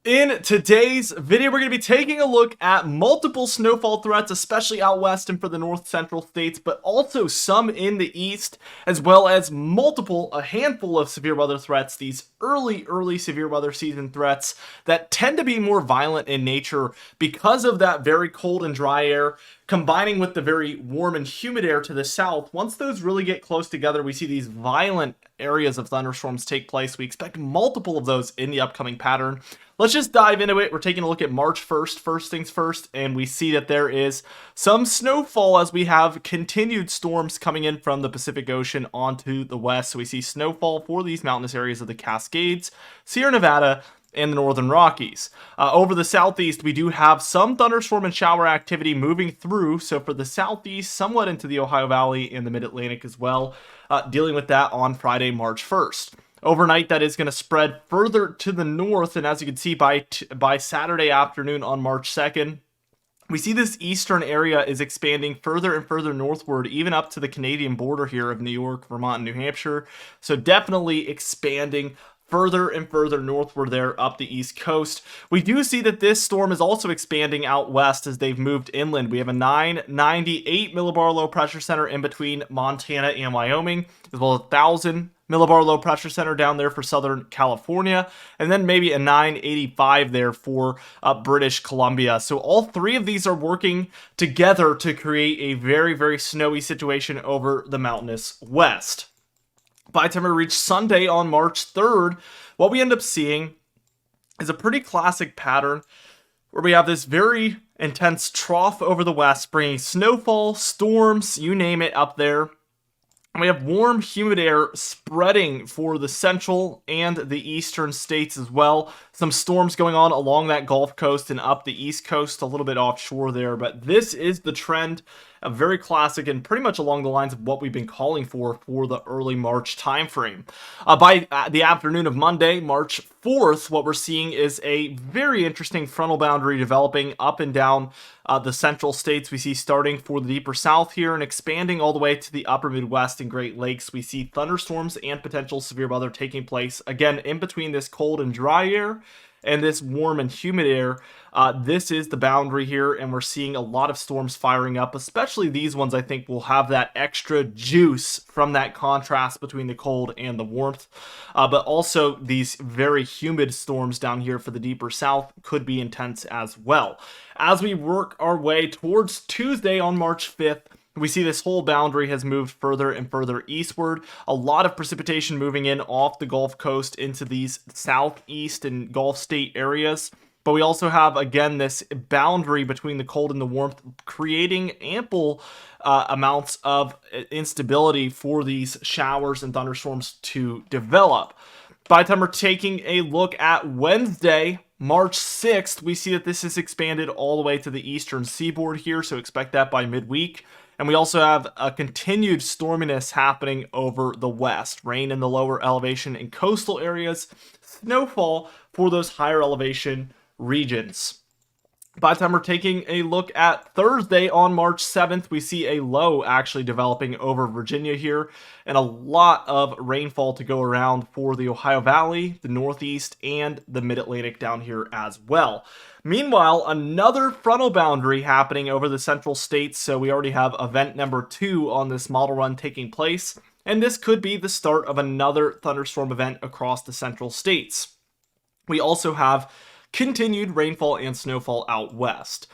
In today's video, we're going to be taking a look at multiple snowfall threats, especially out west and for the north central states, but also some in the east, as well as a handful of severe weather threats, these early severe weather season threats that tend to be more violent in nature because of that very cold and dry air, combining with the very warm and humid air to the south. Once those really get close together, we see these violent areas of thunderstorms take place. We expect multiple of those in the upcoming pattern. Let's just dive into it. We're taking a look at March 1st, first things first, and we see that there is some snowfall as we have continued storms coming in from the Pacific Ocean onto the west. So we see snowfall for these mountainous areas of the Cascades, Sierra Nevada, and the Northern Rockies. Over the southeast, we do have some thunderstorm and shower activity moving through. So for the southeast, somewhat into the Ohio Valley and the Mid-Atlantic as well, dealing with that on Friday, March 1st. Overnight, that is going to spread further to the north, and as you can see by Saturday afternoon on March 2nd, we see this eastern area is expanding further and further northward, even up to the Canadian border here of New York, Vermont, and New Hampshire. So definitely expanding further and further northward there up the east coast. We do see that this storm is also expanding out west as they've moved inland. We have a 998 millibar low pressure center in between Montana and Wyoming, as well as 1,000 millibar low pressure center down there for Southern California, and then maybe a 985 there for British Columbia. So all three of these are working together to create a very snowy situation over the mountainous west. By the time we reach Sunday on March 3rd, what we end up seeing is a pretty classic pattern where we have this very intense trough over the west, bringing snowfall, storms, you name it, up there. And we have warm, humid air spreading for the central and the eastern states as well. Some storms going on along that Gulf Coast and up the East Coast, a little bit offshore there. But this is the trend, a very classic and pretty much along the lines of what we've been calling for the early March timeframe. By the afternoon of Monday, March 4th, what we're seeing is a very interesting frontal boundary developing up and down the central states. We see starting for the deeper south here and expanding all the way to the upper Midwest and Great Lakes. We see thunderstorms and potential severe weather taking place, again, in between this cold and dry air and this warm and humid air. This is the boundary here, and we're seeing a lot of storms firing up, especially these ones. I think will have that extra juice from that contrast between the cold and the warmth, but also these very humid storms down here for the deeper south could be intense as well. As we work our way towards Tuesday on March 5th, we see this whole boundary has moved further and further eastward. A lot of precipitation moving in off the Gulf Coast into these southeast and Gulf state areas. But we also have, again, this boundary between the cold and the warmth, creating ample amounts of instability for these showers and thunderstorms to develop. By the time we're taking a look at Wednesday, March 6th, we see that this is expanded all the way to the eastern seaboard here, so expect that by midweek. And we also have a continued storminess happening over the west. Rain in the lower elevation and coastal areas, snowfall for those higher elevation regions. By the time we're taking a look at Thursday on March 7th, we see a low actually developing over Virginia here, and a lot of rainfall to go around for the Ohio Valley, the Northeast, and the Mid-Atlantic down here as well. Meanwhile, another frontal boundary happening over the central states, so we already have event number 2 on this model run taking place, and this could be the start of another thunderstorm event across the central states. We also have continued rainfall and snowfall out west.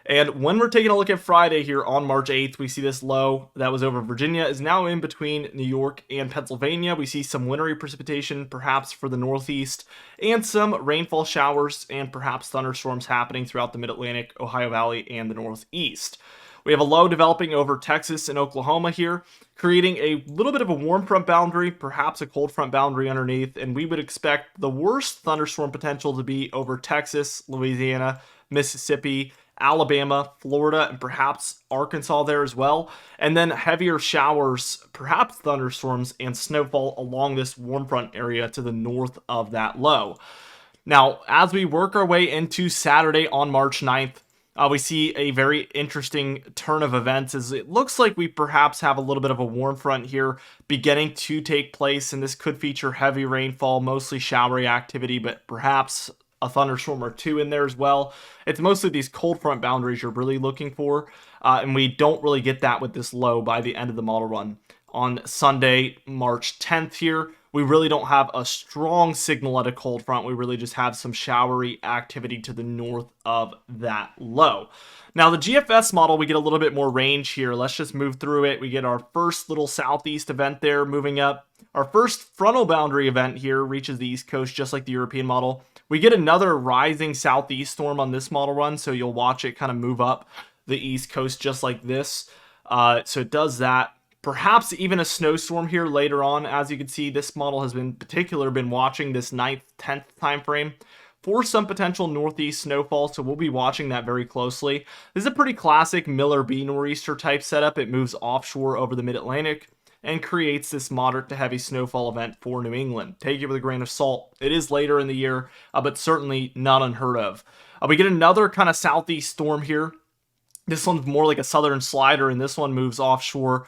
And when we're taking a look at Friday here on March 8th, we see this low that was over Virginia is now in between New York and Pennsylvania. We see some wintry precipitation, perhaps for the Northeast, and some rainfall showers and perhaps thunderstorms happening throughout the Mid-Atlantic, Ohio Valley, and the Northeast. We have a low developing over Texas and Oklahoma here, creating a little bit of a warm front boundary, perhaps a cold front boundary underneath, and we would expect the worst thunderstorm potential to be over Texas, Louisiana, Mississippi, Alabama, Florida, and perhaps Arkansas there as well. And then heavier showers, perhaps thunderstorms and snowfall along this warm front area to the north of that low. Now, as we work our way into Saturday on March 9th, we see a very interesting turn of events as it looks like we perhaps have a little bit of a warm front here beginning to take place, and this could feature heavy rainfall, mostly showery activity, but perhaps a thunderstorm or two in there as well. It's mostly these cold front boundaries you're really looking for, and we don't really get that with this low by the end of the model run. On Sunday, March 10th here, we really don't have a strong signal at a cold front. We really just have some showery activity to the north of that low. Now, the GFS model, we get a little bit more range here. Let's just move through it. We get our first little southeast event there moving up. Our first frontal boundary event here reaches the East Coast, just like the European model. We get another rising southeast storm on this model run, so you'll watch it kind of move up the East Coast just like this. So it does that. Perhaps even a snowstorm here later on. As you can see, this model has been watching this 9th, 10th time frame for some potential northeast snowfall, so we'll be watching that very closely. This is a pretty classic Miller B nor'easter type setup. It moves offshore over the mid-Atlantic and creates this moderate to heavy snowfall event for New England. Take it with a grain of salt. It is later in the year, but certainly not unheard of. We get another kind of southeast storm here. This one's more like a southern slider, and this one moves offshore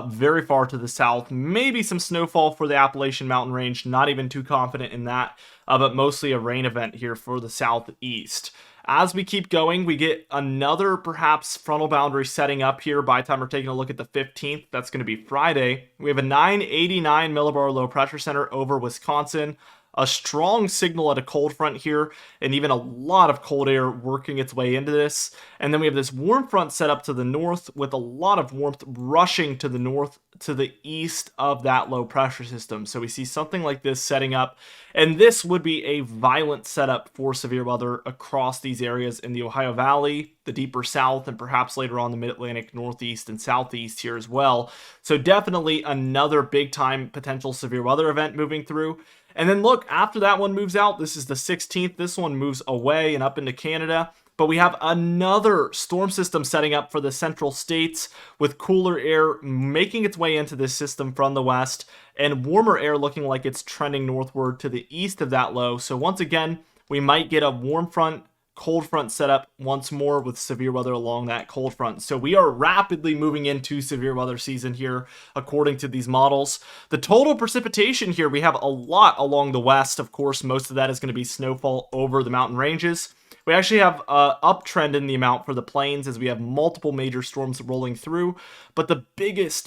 very far to the south. Maybe some snowfall for the Appalachian Mountain Range. Not even too confident in that, but mostly a rain event here for the southeast. As we keep going, we get another perhaps frontal boundary setting up here by the time we're taking a look at the 15th. That's going to be Friday. We have a 989 millibar low pressure center over Wisconsin. A strong signal at a cold front here, and even a lot of cold air working its way into this. And then we have this warm front set up to the north with a lot of warmth rushing to the north to the east of that low pressure system. So we see something like this setting up, and this would be a violent setup for severe weather across these areas in the Ohio Valley, the deeper south, and perhaps later on the mid-Atlantic, northeast, and southeast here as well. So definitely another big time potential severe weather event moving through. And then look, after that one moves out, this is the 16th. This one moves away and up into Canada. But we have another storm system setting up for the central states with cooler air making its way into this system from the west and warmer air looking like it's trending northward to the east of that low. So once again, we might get a warm front, cold front setup once more with severe weather along that cold front. So we are rapidly moving into severe weather season here, according to these models. The total precipitation here, we have a lot along the west. Of course, most of that is going to be snowfall over the mountain ranges. We actually have an uptrend in the amount for the plains as we have multiple major storms rolling through. But the biggest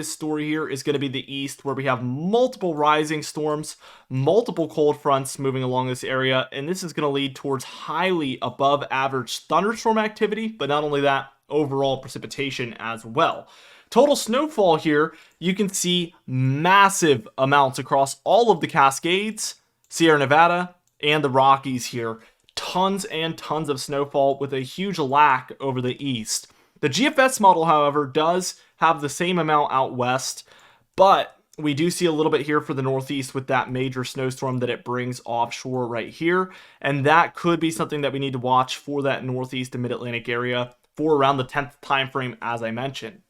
story here is going to be the east, where we have multiple rising storms, multiple cold fronts moving along this area. And this is going to lead towards highly above average thunderstorm activity. But not only that, overall precipitation as well. Total snowfall here, you can see massive amounts across all of the Cascades, Sierra Nevada, and the Rockies here. Tons and tons of snowfall with a huge lack over the east. The GFS model, however, does have the same amount out west, but we do see a little bit here for the northeast with that major snowstorm that it brings offshore right here, and that could be something that we need to watch for that northeast and mid-Atlantic area for around the 10th time frame, as I mentioned.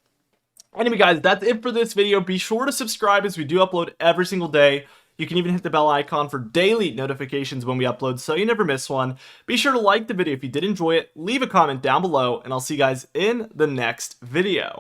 Anyway, guys, that's it for this video. Be sure to subscribe as we do upload every single day. You can even hit the bell icon for daily notifications when we upload so you never miss one. Be sure to like the video if you did enjoy it, leave a comment down below, and I'll see you guys in the next video.